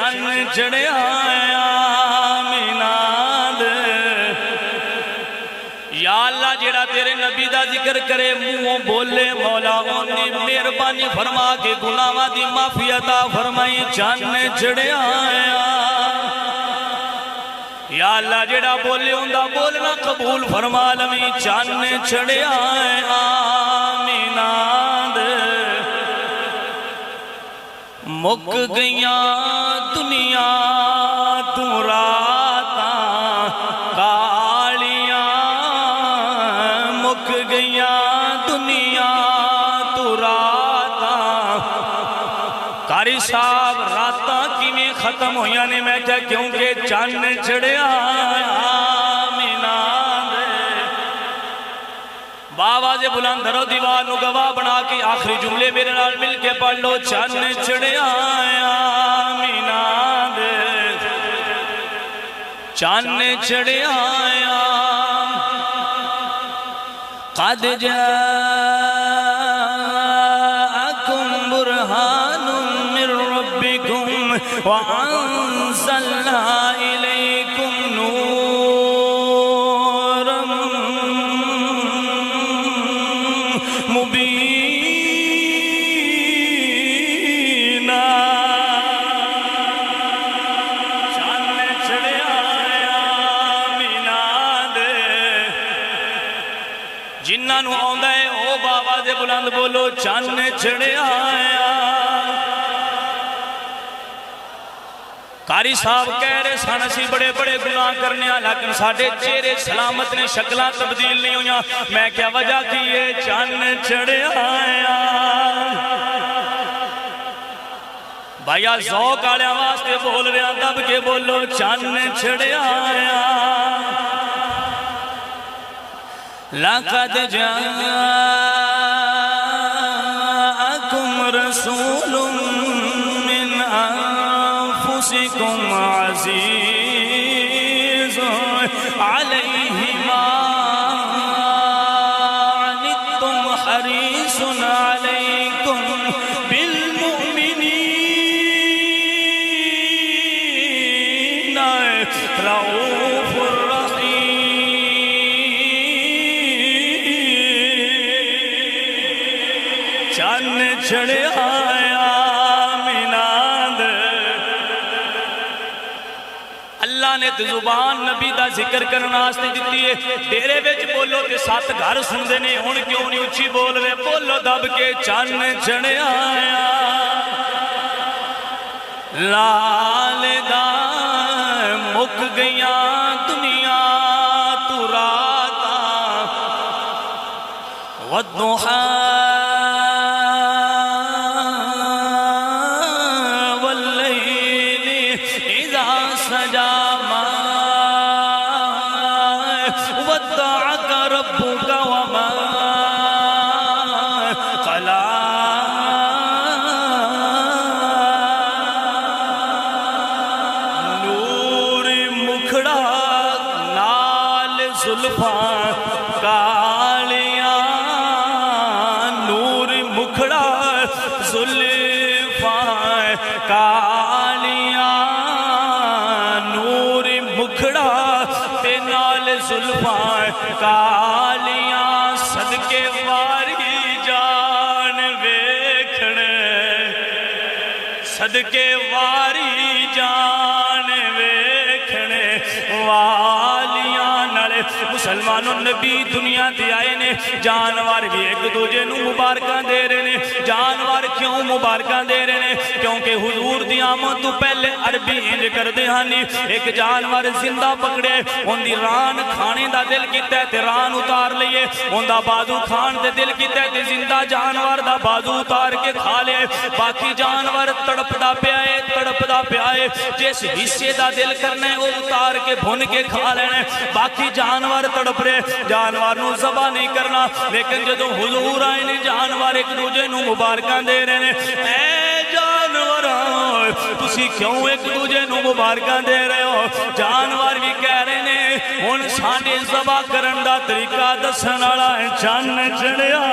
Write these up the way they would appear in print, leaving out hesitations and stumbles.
چن چڑھیا میناد یا اللہ جیڑا تیرے نبی دا ذکر کرے منہوں بولے مولا اونی مہربانی فرما کے گناہاں دی معافی عطا فرمائی چن چڑھیا یا اللہ جیڑا بولے ہوندا بولنا قبول فرما لویں چن چڑھیا آمیناد مک گئیاں دنیا تو راتاں کالیاں مک گئیاں دنیا تو راتاں قاری صاحب راتاں کیویں ختم ہویاں نے میں کہا کیونکہ چن چڑھیا آمیناد بابا سے بلند دھرو دیوار نو گواہ بنا کے آخری جملے میرے نال مل کے پڑھ لو چن چڑھیا آمیناد چن چڑھیا قد جاءکم برہان من ربکم وَأَنزَلْنَا إِلَيْكُمْ نُورًا مُبِينًا چن چڑھیا آمیناد جنہاں نو آندا ہے او بابا دے بلند بولو چن چڑھیا قاری صاحب کہہ رہے سن اسی بڑے بڑے گناہ کرنے لیکن ساڑھے چہرے سلامت نے شکلہ تبدیل نہیں ہویا میں کیا وجہ کی یہ چن چڑھیا بھائیہ ذوق آلے آواز کے بول رہے ہیں دب کے بولو چن چڑھیا لَقَدْ جَاءَكُمْ رَسُولٌ مِّنْ أَنفُسِكُمْ عَزِيزٌ عَلَيْهِ مَا عَنِتُّمْ حَرِيصٌ عَلَيْكُمْ بِالْمُؤْمِنِينَ رَؤُوفٌ رَحِيمٌ چن چڑھیا اللہ نے زبان نبی دا ذکر کرنا آستے دیتی ہے ڈیرے بیچ بولو تے ساتھ گھر سن دینے ہون کیوں نہیں اچھی بول رہے بولو دب کے چن چڑھیا لالدہ مک گئیاں دنیا تو راتاں والضحا واللیل اذا سجا ودعك ربك وما قلا نور مکھڑا نال زلفاں کالیاں نور مکھڑا زلفاں کالیاں نور مکھڑا تے نال زلفاں کالیاں صدقے واری جان ویکھنے صدقے واری جان ویکھنے والیاں نالے مسلمانوں نبی دنیا دے آئے نے جانوار بھی ایک دوجے نو مبارکاں دے رہے نے جانوار کیوں مبارکاں دے رہے نے کیونکہ حضور دی آمد تو پہلے عربی انج کر دے ہانی ایک جانوار زندہ پکڑے ان دی ران کھانے دا دل کیتا ہے تے ران اتار لئے ان دا بازو کھان دے دل کیتا ہے تے زندہ جانوار دا بازو اتار کے کھا لے باقی جانوار تڑپ دا پیائے جس حصے دا دل کرنے وہ اتار کے بھن کے کھا لینے باقی جانوار تڑپ رہے جانوار نو ذبح نہیں کرنا لیکن جدو حضور آئے نے جانوار ایک دوجے نو مبارکاں دے رہے نے اے جانوار تسی کیوں ایک دوجے نو مبارکاں دے رہے ہو جانوار بھی کہہ رہے نے ان سانے ذبح کرن دا طریقہ دسن والا ہے چن چڑھیا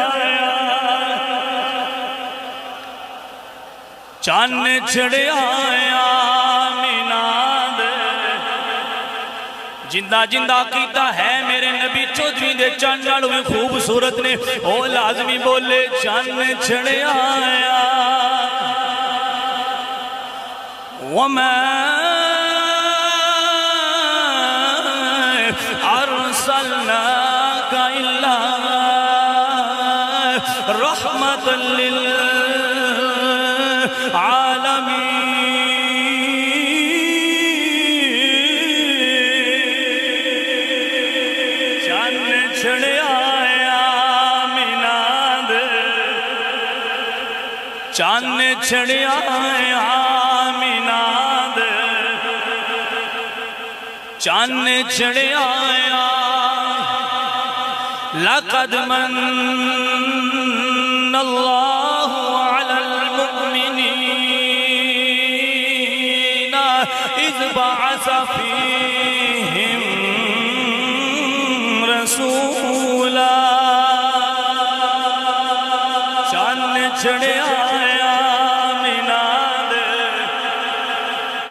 چن چڑھیا جندہ جندہ کیتا ہے میرے نبی چودھویں دے چند نال بھی خوبصورت نے او لازمی بولے چند چھڑے آیا وَمَا أَرْسَلْنَاكَ إِلَّا رَحْمَةً لِلْعَالَمِينَ چند چھڑے آیا میناد چند چھڑے آیا میناد چند چھڑے آیا لَقَدْ مَنَّ اللَّهُ عَلَى الْمُؤْمِنِينَ إِذْ بَعَثَ فِيهِمْ رَسُولًا چند چھڑے آیا